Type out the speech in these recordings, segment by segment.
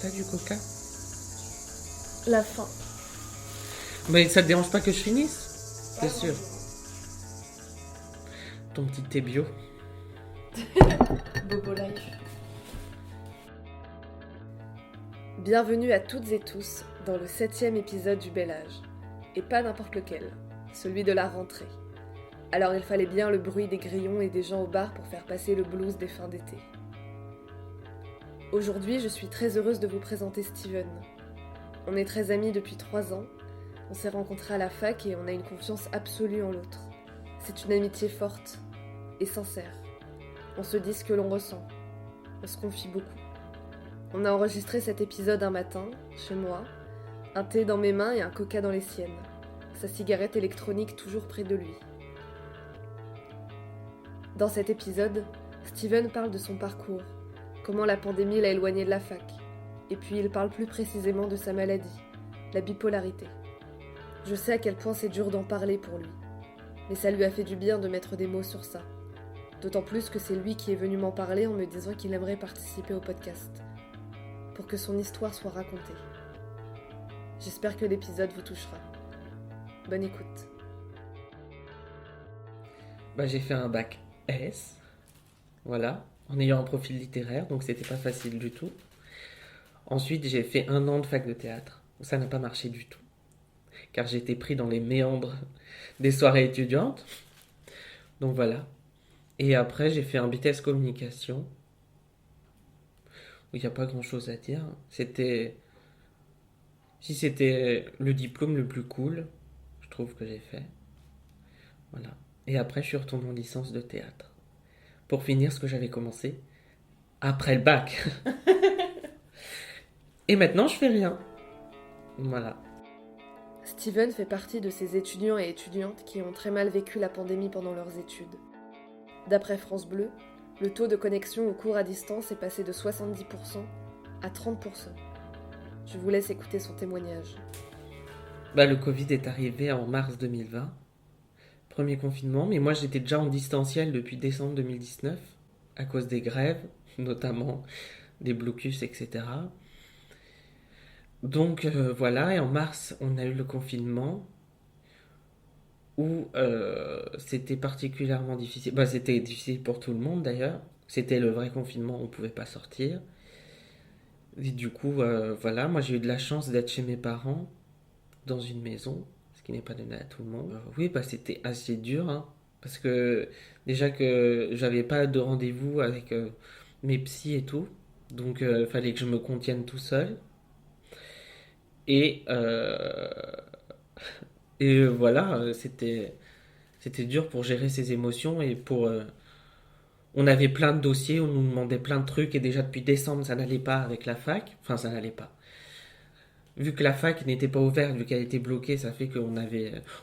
T'as du coca? La fin. Mais ça te dérange pas que je finisse? C'est sûr. Ton petit thé bio. Bobo Life. Bienvenue à toutes et tous dans le 7e épisode du Bel Âge. Et pas n'importe lequel, celui de la rentrée. Alors il fallait bien le bruit des grillons et des gens au bar pour faire passer le blues des fins d'été. Aujourd'hui, je suis très heureuse de vous présenter Steven. On est très amis depuis 3 ans, on s'est rencontrés à la fac et on a une confiance absolue en l'autre. C'est une amitié forte et sincère. On se dit ce que l'on ressent, on se confie beaucoup. On a enregistré cet épisode un matin, chez moi, un thé dans mes mains et un coca dans les siennes, sa cigarette électronique toujours près de lui. Dans cet épisode, Steven parle de son parcours, comment la pandémie l'a éloigné de la fac, et puis il parle plus précisément de sa maladie, la bipolarité. Je sais à quel point c'est dur d'en parler pour lui, mais ça lui a fait du bien de mettre des mots sur ça. D'autant plus que c'est lui qui est venu m'en parler en me disant qu'il aimerait participer au podcast, pour que son histoire soit racontée. J'espère que l'épisode vous touchera. Bonne écoute. J'ai fait un bac S, voilà, en ayant un profil littéraire, donc c'était pas facile du tout. Ensuite, j'ai fait 1 an de fac de théâtre, où ça n'a pas marché du tout, car j'étais pris dans les méandres des soirées étudiantes. Donc voilà. Et après, j'ai fait un BTS communication, où il n'y a pas grand chose à dire. C'était le diplôme le plus cool, je trouve que j'ai fait. Voilà. Et après, je suis retourné en licence de théâtre, pour finir ce que j'avais commencé après le bac. Et maintenant, je fais rien. Voilà. Steven fait partie de ces étudiants et étudiantes qui ont très mal vécu la pandémie pendant leurs études. D'après France Bleu, le taux de connexion aux cours à distance est passé de 70% à 30%. Je vous laisse écouter son témoignage. Le Covid est arrivé en mars 2020, premier confinement, mais moi j'étais déjà en distanciel depuis décembre 2019, à cause des grèves, notamment des blocus, etc. Donc voilà, et en mars on a eu le confinement, où c'était particulièrement difficile. C'était difficile pour tout le monde d'ailleurs, c'était le vrai confinement, on ne pouvait pas sortir. Et du coup, voilà, moi j'ai eu de la chance d'être chez mes parents, dans une maison, ce qui n'est pas donné à tout le monde. Oui, c'était assez dur, hein, parce que déjà que j'avais pas de rendez-vous avec mes psys et tout, donc il fallait que je me contienne tout seul. Et, voilà, c'était dur pour gérer ses émotions et on avait plein de dossiers, on nous demandait plein de trucs et déjà depuis décembre ça n'allait pas avec la fac, enfin ça n'allait pas. Vu que la fac n'était pas ouverte, vu qu'elle était bloquée, ça fait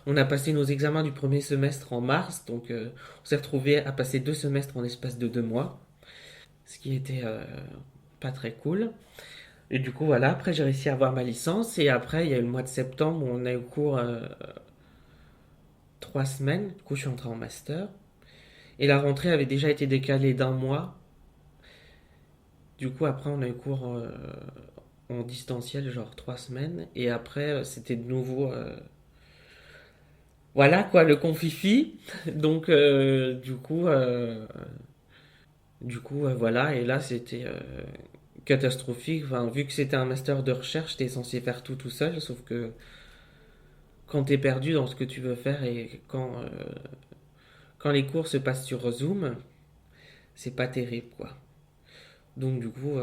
on a passé nos examens du premier semestre en mars, donc on s'est retrouvé à passer 2 semestres en l'espace de 2 mois, ce qui était pas très cool. Et du coup, voilà, après j'ai réussi à avoir ma licence, et après il y a eu le mois de septembre où on a eu cours 3 semaines, du coup je suis entré en master, et la rentrée avait déjà été décalée d'1 mois, du coup après on a eu cours en distanciel, genre 3 semaines, et après c'était de nouveau voilà quoi, le confifi. Donc voilà, et là c'était catastrophique. Enfin, vu que c'était un master de recherche, t'es censé faire tout seul, sauf que quand t'es perdu dans ce que tu veux faire et quand les cours se passent sur Zoom, c'est pas terrible quoi. Donc du coup,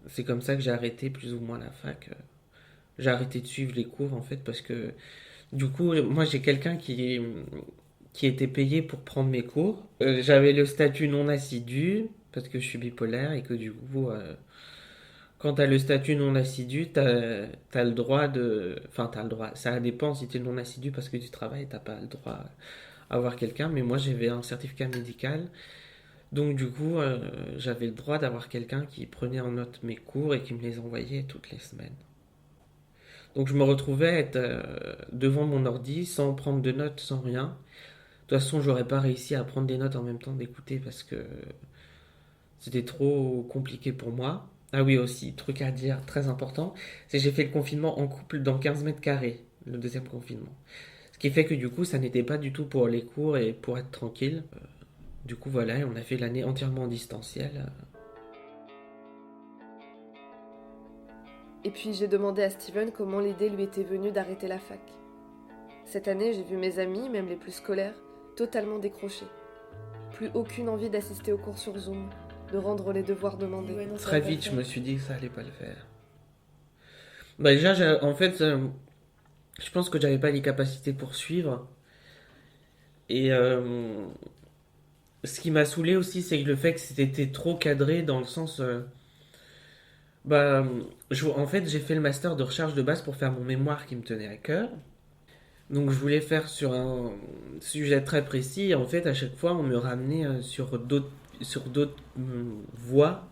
c'est comme ça que j'ai arrêté plus ou moins la fac. J'ai arrêté de suivre les cours en fait parce que du coup, moi j'ai quelqu'un qui était payé pour prendre mes cours. J'avais le statut non assidu parce que je suis bipolaire et que du coup, quand t'as le statut non assidu, t'as le droit de... Enfin, t'as le droit. Ça dépend si t'es non assidu parce que tu travailles, t'as pas le droit à avoir quelqu'un. Mais moi j'avais un certificat médical. Donc du coup, j'avais le droit d'avoir quelqu'un qui prenait en note mes cours et qui me les envoyait toutes les semaines. Donc je me retrouvais être devant mon ordi sans prendre de notes, sans rien. De toute façon, j'aurais pas réussi à prendre des notes en même temps d'écouter parce que c'était trop compliqué pour moi. Ah oui, aussi, truc à dire, très important, c'est que j'ai fait le confinement en couple dans 15 mètres carrés, le deuxième confinement. Ce qui fait que du coup, ça n'était pas du tout pour les cours et pour être tranquille. Du coup, voilà, on a fait l'année entièrement en distanciel. Et puis j'ai demandé à Steven comment l'idée lui était venue d'arrêter la fac. Cette année, j'ai vu mes amis, même les plus scolaires, totalement décrochés. Plus aucune envie d'assister aux cours sur Zoom, de rendre les devoirs demandés. Ouais, non, ça Très va pas le vite, je faire. me suis dit que ça allait pas le faire. Bah déjà, en fait, je pense que j'avais pas les capacités pour suivre. Et ce qui m'a saoulé aussi, c'est que le fait que c'était trop cadré dans le sens... bah, en fait, j'ai fait le master de recherche de base pour faire mon mémoire qui me tenait à cœur. Donc je voulais faire sur un sujet très précis. Et en fait, à chaque fois, on me ramenait sur d'autres voies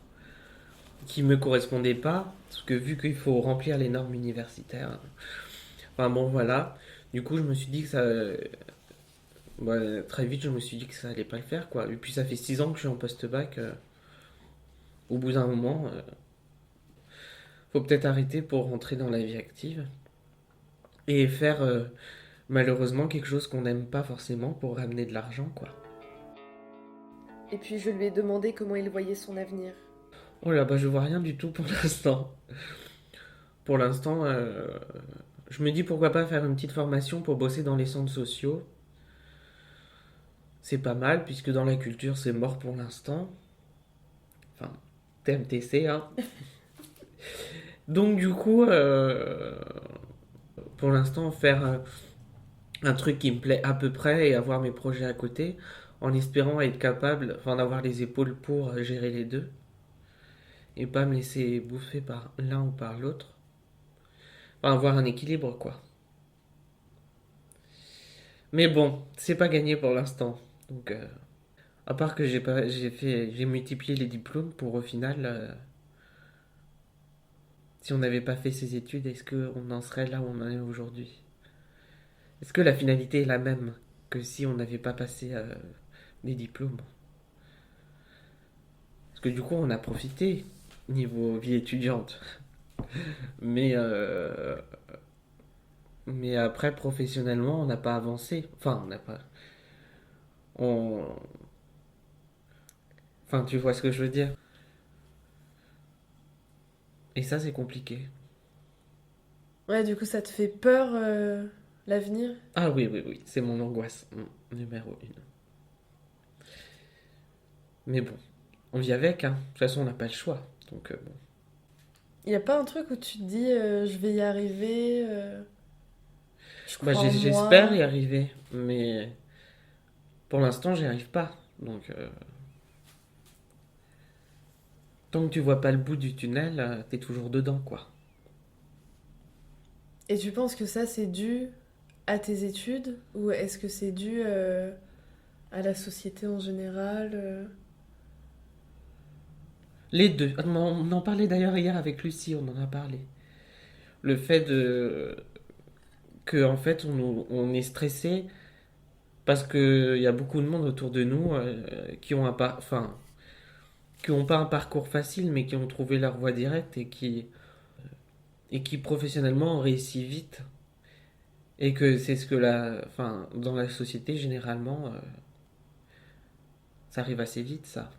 qui me correspondaient pas. Parce que vu qu'il faut remplir les normes universitaires. Enfin bon, voilà. Du coup, je me suis dit que ça... bah, très vite, je me suis dit que ça allait pas le faire, quoi. Et puis ça fait 6 ans que je suis en post-bac. Au bout d'un moment, faut peut-être arrêter pour rentrer dans la vie active. Et faire malheureusement quelque chose qu'on n'aime pas forcément pour ramener de l'argent, quoi. Et puis je lui ai demandé comment il voyait son avenir. Oh là, bah je vois rien du tout pour l'instant. Pour l'instant, je me dis pourquoi pas faire une petite formation pour bosser dans les centres sociaux. C'est pas mal, puisque dans la culture, c'est mort pour l'instant. Enfin, TMTC, hein. Donc du coup, pour l'instant, faire un truc qui me plaît à peu près et avoir mes projets à côté, en espérant être capable, enfin d'avoir les épaules pour gérer les deux, et pas me laisser bouffer par l'un ou par l'autre. Enfin, avoir un équilibre, quoi. Mais bon, c'est pas gagné pour l'instant. Donc, à part que j'ai multiplié les diplômes pour au final, si on n'avait pas fait ces études, est-ce qu'on en serait là où on en est aujourd'hui? Est-ce que la finalité est la même que si on n'avait pas passé des diplômes? Parce que du coup, on a profité niveau vie étudiante, mais mais après professionnellement, on n'a pas avancé. Enfin, on n'a pas. On... Enfin, tu vois ce que je veux dire? Et ça, c'est compliqué. Ouais, du coup, ça te fait peur, l'avenir? Ah oui, oui, oui, c'est mon angoisse numéro une. Mais bon, on vit avec, hein. De toute façon, on n'a pas le choix. Donc, bon. Y a pas un truc où tu te dis, je vais y arriver, je Bah, crois en j'espère moi? y arriver, mais pour l'instant, j'y arrive pas. Donc, tant que tu vois pas le bout du tunnel, t'es toujours dedans, quoi. Et tu penses que ça, c'est dû à tes études? Ou est-ce que c'est dû, à la société en général? Les deux. Ah, on en parlait d'ailleurs hier avec Lucie, on en a parlé. Le fait de que en fait on est stressé parce que il y a beaucoup de monde autour de nous qui ont enfin qui ont pas un parcours facile mais qui ont trouvé leur voie directe et qui professionnellement ont réussi vite et que c'est ce que enfin dans la société généralement ça arrive assez vite ça.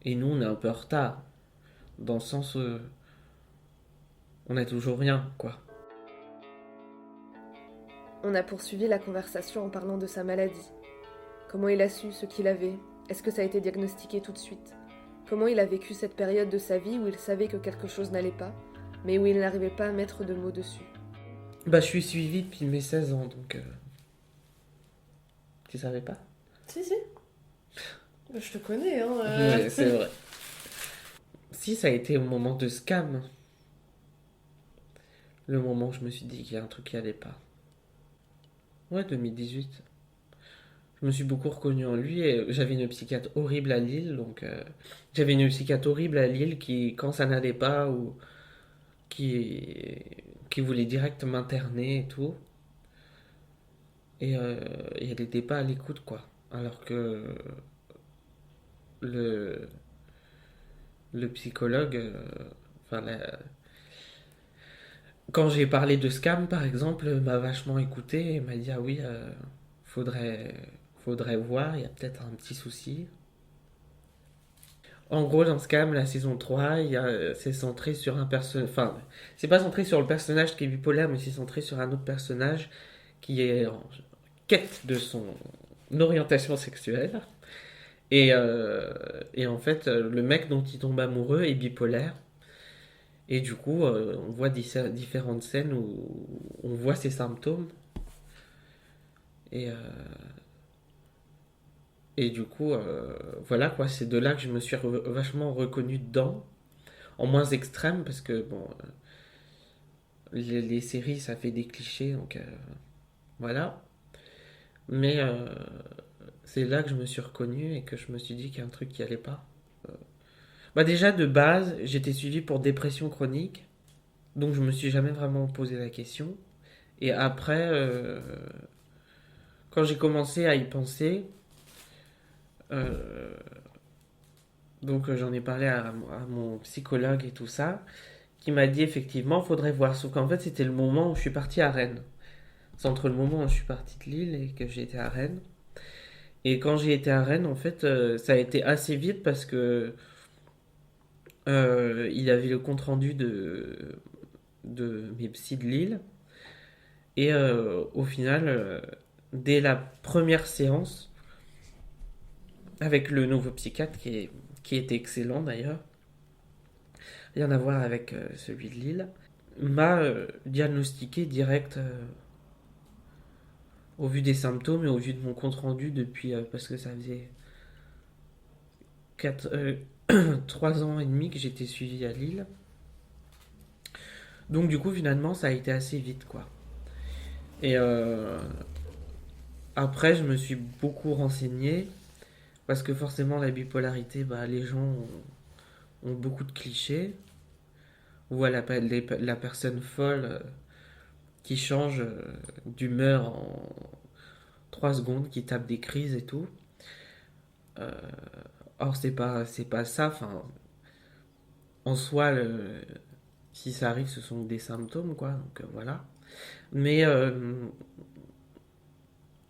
Et nous on est un peu en retard dans le sens où on a toujours rien quoi. On a poursuivi la conversation en parlant de sa maladie. Comment il a su ce qu'il avait? Est-ce que ça a été diagnostiqué tout de suite? Comment il a vécu cette période de sa vie où il savait que quelque chose n'allait pas, mais où il n'arrivait pas à mettre de mots dessus? Bah je suis suivi depuis mes 16 ans donc tu savais pas? Si, si. Je te connais, hein. Ouais, c'est vrai. Si, ça a été au moment de Scam, le moment où je me suis dit qu'il y a un truc qui allait pas. Ouais, 2018. Je me suis beaucoup reconnu en lui et j'avais une psychiatre horrible à Lille, donc j'avais une psychiatre horrible à Lille qui, quand ça n'allait pas ou qui, qui voulait direct m'interner et tout, et elle n'était pas à l'écoute quoi. Alors que le, le psychologue, enfin, quand j'ai parlé de scam, par exemple, m'a vachement écouté et m'a dit ah oui, faudrait, faudrait voir, il y a peut-être un petit souci. En gros, dans Scam, la saison 3, c'est centré sur un personnage. Enfin, c'est pas centré sur le personnage qui est bipolaire, mais c'est centré sur un autre personnage qui est en quête de son orientation sexuelle. Et en fait, le mec dont il tombe amoureux est bipolaire. Et du coup, on voit différentes scènes où on voit ses symptômes. Et, et du coup, voilà quoi, c'est de là que je me suis vachement reconnu dedans. En moins extrême, parce que bon, les séries ça fait des clichés, donc voilà. Mais c'est là que je me suis reconnu et que je me suis dit qu'il y a un truc qui allait pas. Bah déjà de base, j'étais suivi pour dépression chronique, donc je me suis jamais vraiment posé la question. Et après, quand j'ai commencé à y penser, euh, donc j'en ai parlé à mon psychologue et tout ça, qui m'a dit effectivement, faudrait voir. Sauf qu'en fait, c'était le moment où je suis parti à Rennes. C'est entre le moment où je suis parti de Lille et que j'ai été à Rennes. Et quand j'ai été à Rennes, en fait, ça a été assez vite parce que il avait le compte rendu de mes psys de Lille. Et au final, dès la première séance, avec le nouveau psychiatre qui était excellent d'ailleurs, rien à voir avec celui de Lille, m'a diagnostiqué direct au vu des symptômes et au vu de mon compte rendu depuis, parce que ça faisait 4, 3 ans et demi que j'étais suivi à Lille. Donc du coup finalement ça a été assez vite quoi. Et après je me suis beaucoup renseigné parce que forcément la bipolarité, bah, les gens ont beaucoup de clichés. On voit la personne folle qui change d'humeur en 3 secondes, qui tape des crises et tout. Euh, Or c'est pas ça. Enfin, en soi, si ça arrive, ce sont des symptômes, quoi. Donc voilà. Mais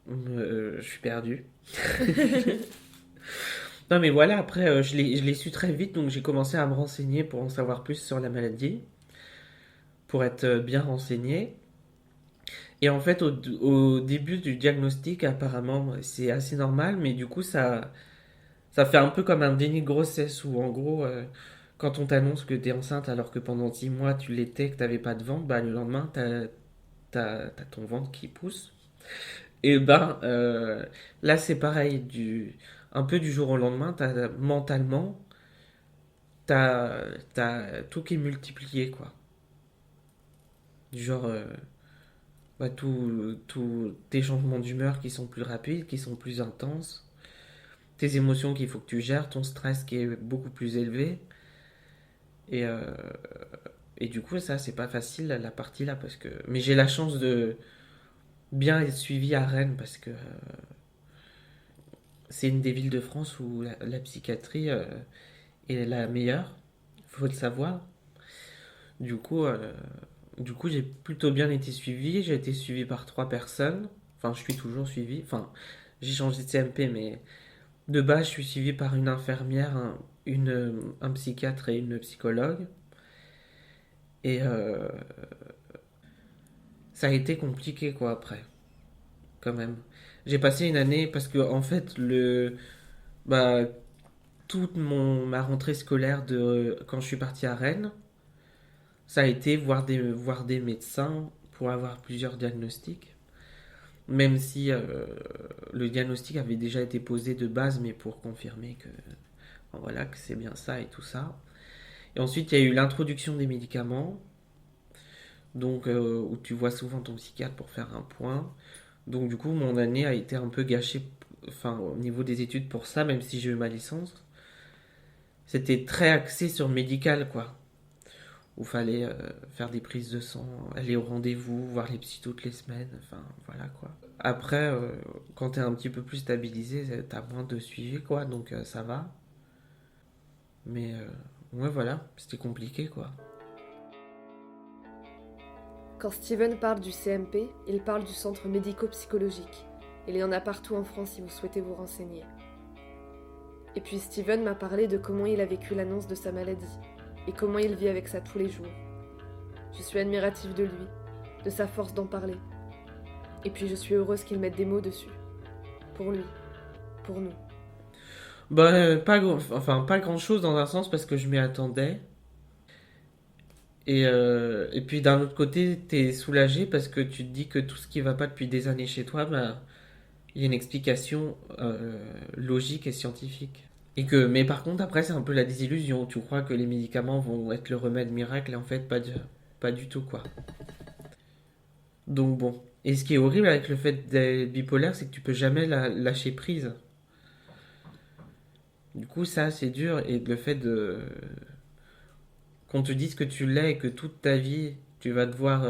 je suis perdu. Non, mais voilà, après, je l'ai su très vite, donc j'ai commencé à me renseigner pour en savoir plus sur la maladie, pour être bien renseigné. Et en fait, au début du diagnostic, apparemment, c'est assez normal, mais du coup, ça fait un peu comme un déni de grossesse, où en gros, quand on t'annonce que t'es enceinte alors que pendant 6 mois tu l'étais, que t'avais pas de ventre, bah le lendemain, t'as ton ventre qui pousse. Et ben là c'est pareil, un peu du jour au lendemain, mentalement, t'as tout qui est multiplié quoi. Du genre, bah, tes changements d'humeur qui sont plus rapides, qui sont plus intenses, tes émotions qu'il faut que tu gères, ton stress qui est beaucoup plus élevé. Et, et du coup, ça, c'est pas facile la partie là parce que. Mais j'ai la chance de bien être suivi à Rennes parce que c'est une des villes de France où la psychiatrie est la meilleure, faut le savoir. Du coup, euh, du coup, j'ai plutôt bien été suivi. J'ai été suivi par 3 personnes. Enfin, je suis toujours suivi. Enfin, j'ai changé de CMP, mais de base, je suis suivi par une infirmière, un psychiatre et une psychologue. Et ça a été compliqué, quoi, après, quand même. J'ai passé une année parce que, en fait, bah, toute ma rentrée scolaire quand je suis parti à Rennes, ça a été voir des médecins pour avoir plusieurs diagnostics. Même si le diagnostic avait déjà été posé de base, mais pour confirmer que, enfin, voilà, que c'est bien ça et tout ça. Et ensuite, il y a eu l'introduction des médicaments, donc où tu vois souvent ton psychiatre pour faire un point. Donc du coup, mon année a été un peu gâchée, enfin au niveau des études pour ça, même si j'ai eu ma licence. C'était très axé sur le médical, quoi. Où fallait faire des prises de sang, aller au rendez-vous, voir les psys toutes les semaines, enfin voilà quoi. Après, quand t'es un petit peu plus stabilisé, t'as moins de suivi, quoi, donc ça va. Mais ouais, voilà, c'était compliqué, quoi. Quand Steven parle du CMP, il parle du centre médico-psychologique. Il y en a partout en France si vous souhaitez vous renseigner. Et puis Steven m'a parlé de comment il a vécu l'annonce de sa maladie et comment il vit avec ça tous les jours. Je suis admirative de lui, de sa force d'en parler. Et puis je suis heureuse qu'il mette des mots dessus. Pour lui, pour nous. Bah, pas grand-chose dans un sens parce que je m'y attendais. Et puis d'un autre côté, t'es soulagé parce que tu te dis que tout ce qui va pas depuis des années chez toi, bah, il y a une explication logique et scientifique. Mais par contre, après, c'est un peu la désillusion. Tu crois que les médicaments vont être le remède miracle et en fait, pas du tout, quoi. Donc bon. Et ce qui est horrible avec le fait d'être bipolaire, c'est que tu peux jamais lâcher prise. Du coup, ça, c'est dur. Et le fait de qu'on te dise que tu l'es et que toute ta vie, tu vas devoir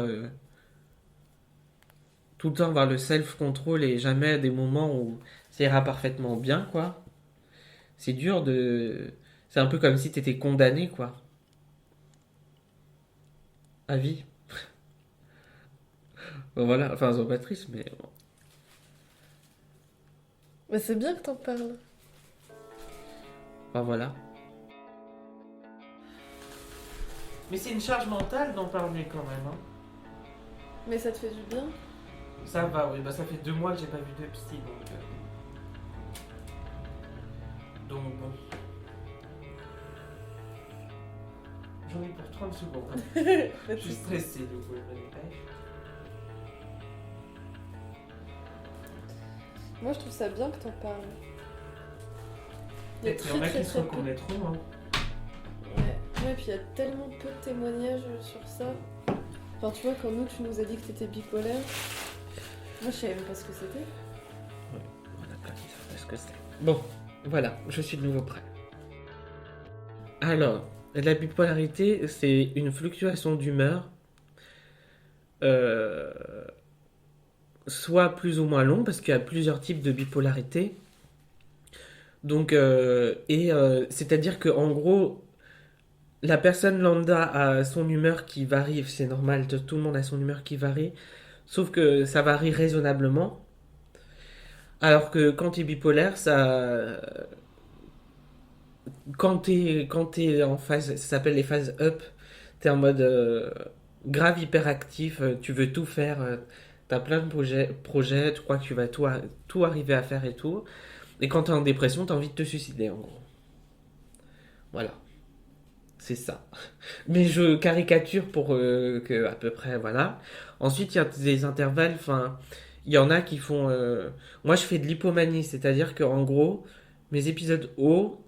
tout le temps avoir le self-control et jamais des moments où ça ira parfaitement bien, quoi. C'est dur de... C'est un peu comme si t'étais condamné, quoi. À vie. Bon, voilà, enfin, c'est pas triste, mais bon. Mais c'est bien que t'en parles. Enfin, voilà. Mais c'est une charge mentale d'en parler quand même, hein. Mais ça te fait du bien? Ça va, oui, bah ça fait 2 mois que j'ai pas vu de psy, donc bon. J'en ai pour 30 secondes. Je suis stressé, du coup, je me dépêche. Moi, je trouve ça bien que t'en parles. Il y en a qui se peu. reconnaîtront, hein. Ouais, puis il y a tellement peu de témoignages sur ça. Enfin, tu vois, quand tu nous as dit que t'étais bipolaire, moi, je savais même pas ce que c'était. Ouais, on a plein qui savent pas ce que c'est. Bon, voilà, je suis de nouveau prêt. Alors, la bipolarité, c'est une fluctuation d'humeur, euh, soit plus ou moins longue, parce qu'il y a plusieurs types de bipolarité. Donc, c'est-à-dire que en gros, la personne lambda a son humeur qui varie, c'est normal, tout le monde a son humeur qui varie, sauf que ça varie raisonnablement. Alors que quand tu es bipolaire, quand t'es en phase, ça s'appelle les phases up, t'es en mode grave hyperactif, tu veux tout faire, t'as plein de projets, tu crois que tu vas tout arriver à faire et tout. Et quand t'es en dépression, t'as envie de te suicider en gros. Voilà, c'est ça. Mais je caricature pour que à peu près, voilà. Ensuite, il y a des intervalles, enfin, il y en a qui font... Moi, je fais de l'hypomanie, c'est-à-dire que en gros, mes épisodes hauts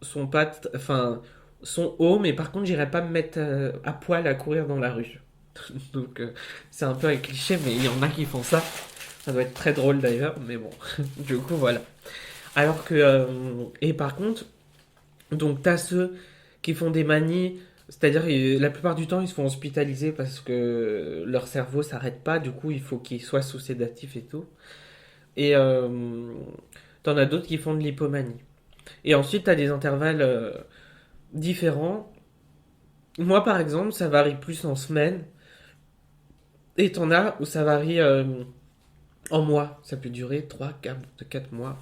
sont pas, enfin, sont hauts, mais par contre, j'irai pas me mettre à poil à courir dans la rue. Donc, c'est un peu un cliché, mais il y en a qui font ça. Ça doit être très drôle d'ailleurs, mais bon. Du coup, voilà. Alors que, et par contre, donc t'as ceux qui font des manies, c'est-à-dire la plupart du temps ils se font hospitaliser parce que leur cerveau s'arrête pas, du coup il faut qu'ils soient sous sédatifs et tout. Et t'en as d'autres qui font de l'hypomanie. Et ensuite t'as des intervalles différents. Moi par exemple ça varie plus en semaines, et t'en as où ça varie en mois. Ça peut durer 3, 4 mois.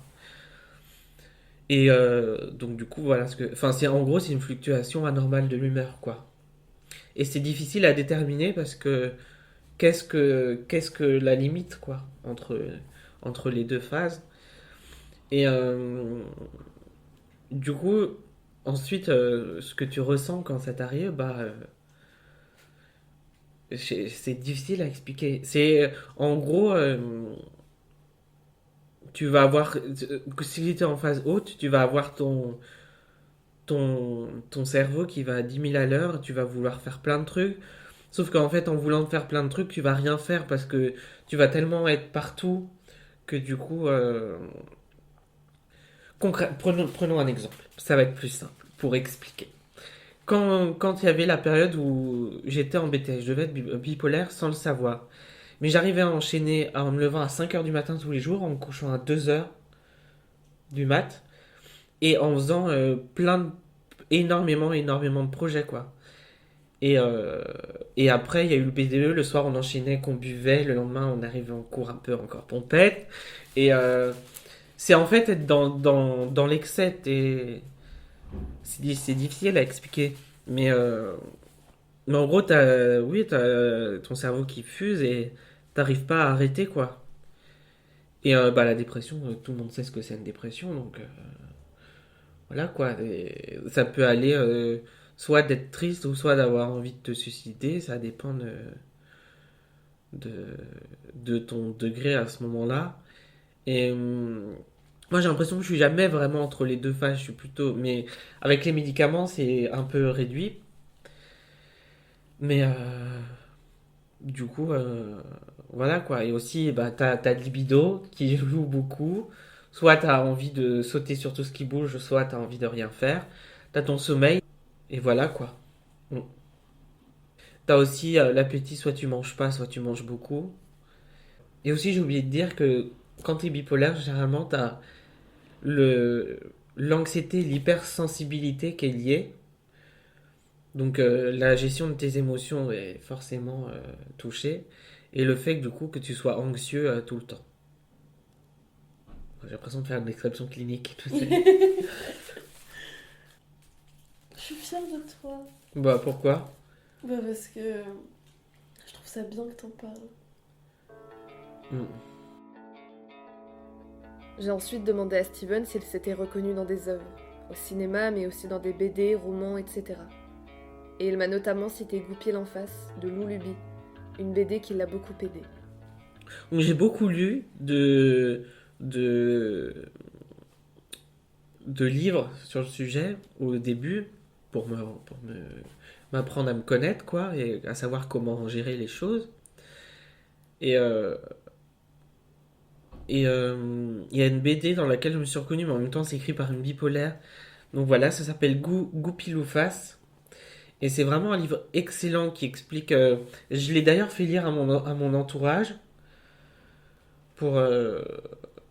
Et donc du coup voilà enfin c'est en gros c'est une fluctuation anormale de l'humeur quoi. Et c'est difficile à déterminer parce que qu'est-ce que la limite quoi entre les deux phases. Et du coup ensuite ce que tu ressens quand ça t'arrive c'est difficile à expliquer. C'est en gros tu vas avoir si tu es en phase haute, tu vas avoir ton cerveau qui va à 10 000 à l'heure, tu vas vouloir faire plein de trucs. Sauf qu'en fait, en voulant faire plein de trucs, tu vas rien faire parce que tu vas tellement être partout que du coup. Prenons un exemple, ça va être plus simple pour expliquer. Quand il y avait la période où j'étais en BTS, je devais être bipolaire sans le savoir. Mais j'arrivais à enchaîner en me levant à 5 heures du matin tous les jours, en me couchant à 2 heures du mat, et en faisant plein de énormément de projets, quoi. Et, euh, et après, il y a eu le BDE. Le soir, on enchaînait, qu'on buvait. Le lendemain, on arrivait en cours un peu encore pompette. Et c'est en fait être dans l'excès. C'est difficile à expliquer. Mais en gros, oui, t'as ton cerveau qui fuse et t'arrives pas à arrêter, quoi. Et bah, la dépression, tout le monde sait ce que c'est une dépression. Donc voilà, quoi. Et ça peut aller soit d'être triste ou soit d'avoir envie de te suicider. Ça dépend de, de ton degré à ce moment-là. Et moi, j'ai l'impression que je suis jamais vraiment entre les deux phases. Je suis plutôt. Mais avec les médicaments, c'est un peu réduit. Mais du coup, voilà quoi. Et aussi, bah, t'as le libido qui joue beaucoup. Soit t'as envie de sauter sur tout ce qui bouge, soit t'as envie de rien faire. T'as ton sommeil. Et voilà quoi. Mm. T'as aussi l'appétit, soit tu manges pas, soit tu manges beaucoup. Et aussi, j'ai oublié de dire que quand t'es bipolaire, généralement, t'as le l'anxiété, l'hypersensibilité qui est liée. Donc la gestion de tes émotions est forcément touchée. Et le fait que du coup que tu sois anxieux tout le temps. J'ai l'impression de faire une description clinique. Tu sais. Je suis fière de toi. Bah pourquoi? Bah parce que je trouve ça bien que t'en parles. Mm. J'ai ensuite demandé à Steven s'il s'était reconnu dans des œuvres, au cinéma mais aussi dans des BD, romans, etc. Et il m'a notamment cité Goupil en face, de Lou Luby, une BD qui l'a beaucoup aidé. Donc, j'ai beaucoup lu de, de livres sur le sujet au début pour m'apprendre à me connaître quoi et à savoir comment gérer les choses. Et il y a une BD dans laquelle je me suis reconnu, mais en même temps c'est écrit par une bipolaire. Donc voilà, ça s'appelle Goupil face. Et c'est vraiment un livre excellent qui explique. Je l'ai d'ailleurs fait lire à mon entourage pour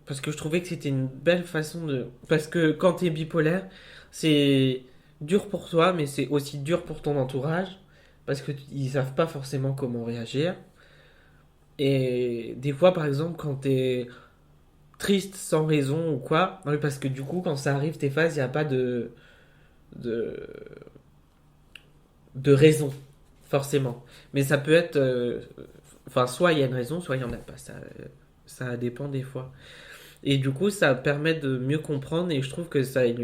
parce que je trouvais que c'était une belle façon de. Parce que quand t'es bipolaire, c'est dur pour toi, mais c'est aussi dur pour ton entourage parce que ils savent pas forcément comment réagir. Et des fois, par exemple, quand t'es triste sans raison ou quoi, oui, parce que du coup, quand ça arrive tes phases, il n'y a pas de de raison forcément. Mais ça peut être, enfin, soit il y a une raison, soit il y en a pas. Ça dépend des fois. Et du coup, ça permet de mieux comprendre et je trouve que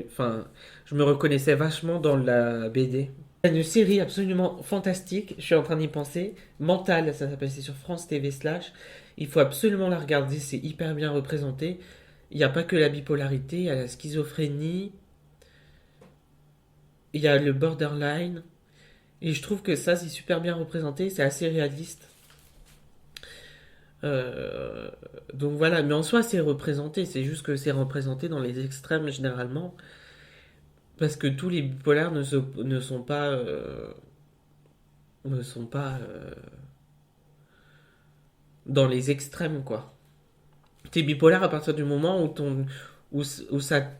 enfin, je me reconnaissais vachement dans la BD. Il y a une série absolument fantastique, je suis en train d'y penser, Mental, ça s'appelle, c'est sur France TV slash. Il faut absolument la regarder, c'est hyper bien représenté. Il n'y a pas que la bipolarité, il y a la schizophrénie, il y a le borderline. Et je trouve que ça, c'est super bien représenté, c'est assez réaliste. Euh, donc voilà, mais en soi, c'est représenté, c'est juste que c'est représenté dans les extrêmes généralement. Parce que tous les bipolaires ne sont pas dans les extrêmes, quoi. T'es bipolaire à partir du moment où ça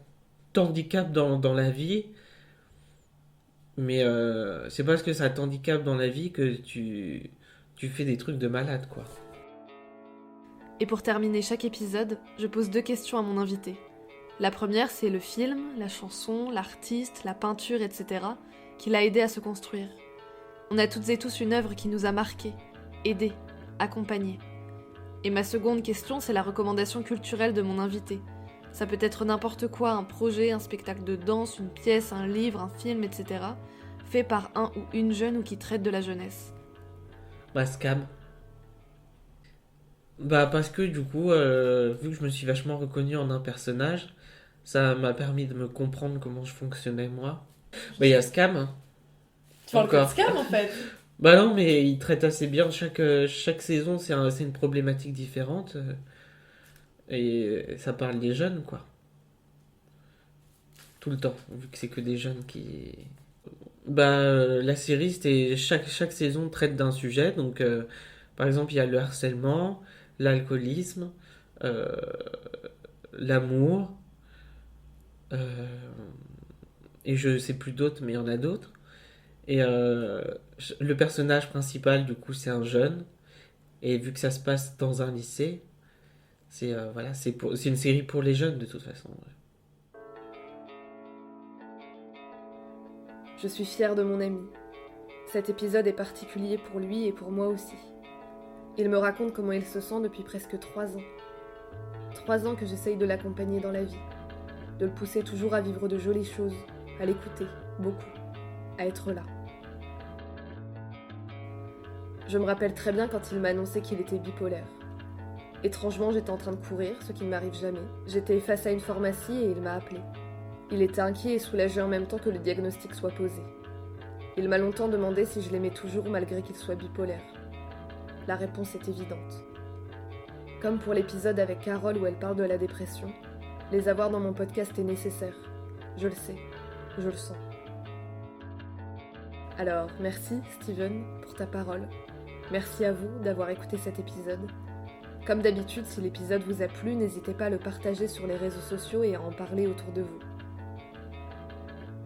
t'handicape dans la vie, mais c'est parce que ça t'handicape dans la vie que tu fais des trucs de malade, quoi. Et pour terminer chaque épisode, je pose 2 questions à mon invité. La première, c'est le film, la chanson, l'artiste, la peinture, etc., qui l'a aidé à se construire. On a toutes et tous une œuvre qui nous a marqués, aidés, accompagnés. Et ma seconde question, c'est la recommandation culturelle de mon invité. Ça peut être n'importe quoi, un projet, un spectacle de danse, une pièce, un livre, un film, etc., fait par un ou une jeune ou qui traite de la jeunesse. Bah, scam. Bah, parce que du coup, vu que je me suis vachement reconnu en un personnage, ça m'a permis de me comprendre comment je fonctionnais moi. Bah, il y a Scam, hein, Tu parles que de encore. scam en fait. Bah non, mais il traite assez bien. Chaque saison, c'est une problématique différente. Et ça parle des jeunes, quoi. Tout le temps, vu que c'est que des jeunes qui. Bah, la série, chaque saison traite d'un sujet. Donc, par exemple, il y a le harcèlement, l'alcoolisme, euh, l'amour, euh, et je sais plus d'autres, mais il y en a d'autres. Et le personnage principal, du coup, c'est un jeune. Et vu que ça se passe dans un lycée, voilà, c'est une série pour les jeunes de toute façon. Je suis fière de mon ami. Cet épisode est particulier pour lui et pour moi aussi. Il me raconte comment il se sent depuis presque 3 ans. 3 ans que j'essaye de l'accompagner dans la vie, de le pousser toujours à vivre de jolies choses, à l'écouter, beaucoup, à être là. Je me rappelle très bien quand il m'a annoncé qu'il était bipolaire. Étrangement, j'étais en train de courir, ce qui ne m'arrive jamais. J'étais face à une pharmacie et il m'a appelé. Il était inquiet et soulagé en même temps que le diagnostic soit posé. Il m'a longtemps demandé si je l'aimais toujours malgré qu'il soit bipolaire. La réponse est évidente. Comme pour l'épisode avec Carole où elle parle de la dépression, les avoir dans mon podcast est nécessaire. Je le sais, je le sens. Alors, merci Steven pour ta parole. Merci à vous d'avoir écouté cet épisode. Comme d'habitude, si l'épisode vous a plu, n'hésitez pas à le partager sur les réseaux sociaux et à en parler autour de vous.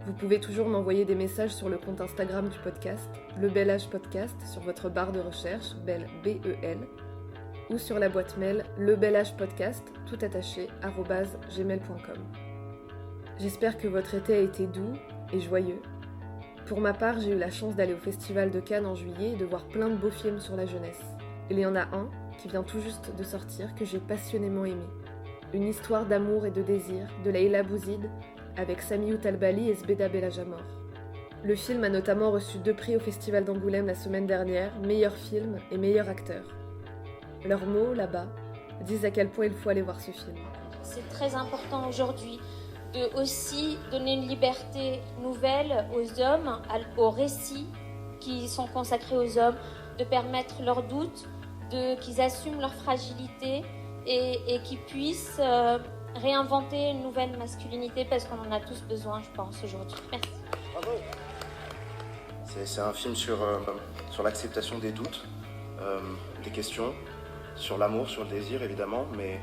Vous pouvez toujours m'envoyer des messages sur le compte Instagram du podcast, Le Bel Âge Podcast, sur votre barre de recherche, Bel B-E-L, ou sur la boîte mail lebelagepodcast, tout attaché, @gmail.com. J'espère que votre été a été doux et joyeux. Pour ma part, j'ai eu la chance d'aller au Festival de Cannes en juillet et de voir plein de beaux films sur la jeunesse. Il y en a un qui vient tout juste de sortir que j'ai passionnément aimé. Une histoire d'amour et de désir de Leïla Bouzid avec Sami Outalbali et Zbeda Belajamor. Le film a notamment reçu 2 prix au Festival d'Angoulême la semaine dernière, meilleur film et meilleur acteur. Leurs mots, là-bas, disent à quel point il faut aller voir ce film. C'est très important aujourd'hui de aussi donner une liberté nouvelle aux hommes, aux récits qui sont consacrés aux hommes, de permettre leurs doutes, qu'ils assument leur fragilité et qu'ils puissent réinventer une nouvelle masculinité parce qu'on en a tous besoin, je pense, aujourd'hui. Merci. Bravo. C'est un film sur l'acceptation des doutes, des questions, sur l'amour, sur le désir évidemment, mais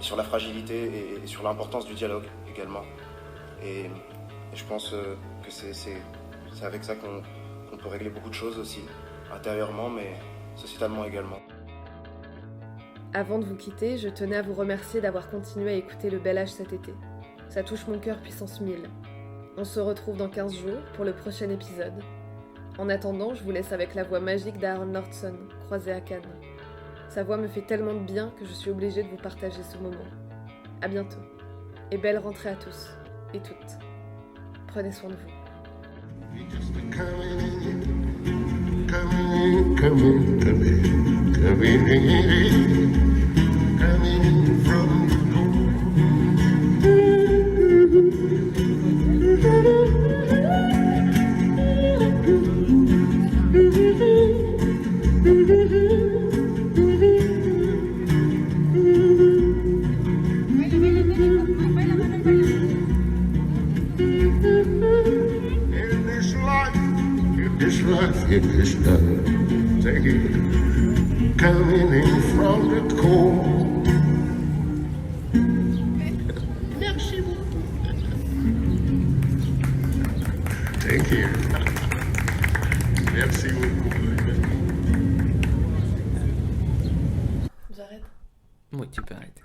sur la fragilité et sur l'importance du dialogue également. Et je pense que c'est avec ça qu'on peut régler beaucoup de choses aussi, intérieurement mais sociétalement également. Avant de vous quitter, je tenais à vous remercier d'avoir continué à écouter Le Bel Âge cet été. Ça touche mon cœur puissance 1000. On se retrouve dans 15 jours pour le prochain épisode. En attendant, je vous laisse avec la voix magique d'Aaron Nordson, croisé à Cannes. Sa voix me fait tellement de bien que je suis obligée de vous partager ce moment. À bientôt. Et belle rentrée à tous et toutes. Prenez soin de vous. In this love, take it, coming in from the cold. Merci beaucoup. Thank you. Merci beaucoup. J'arrête. Oui, tu peux arrêter.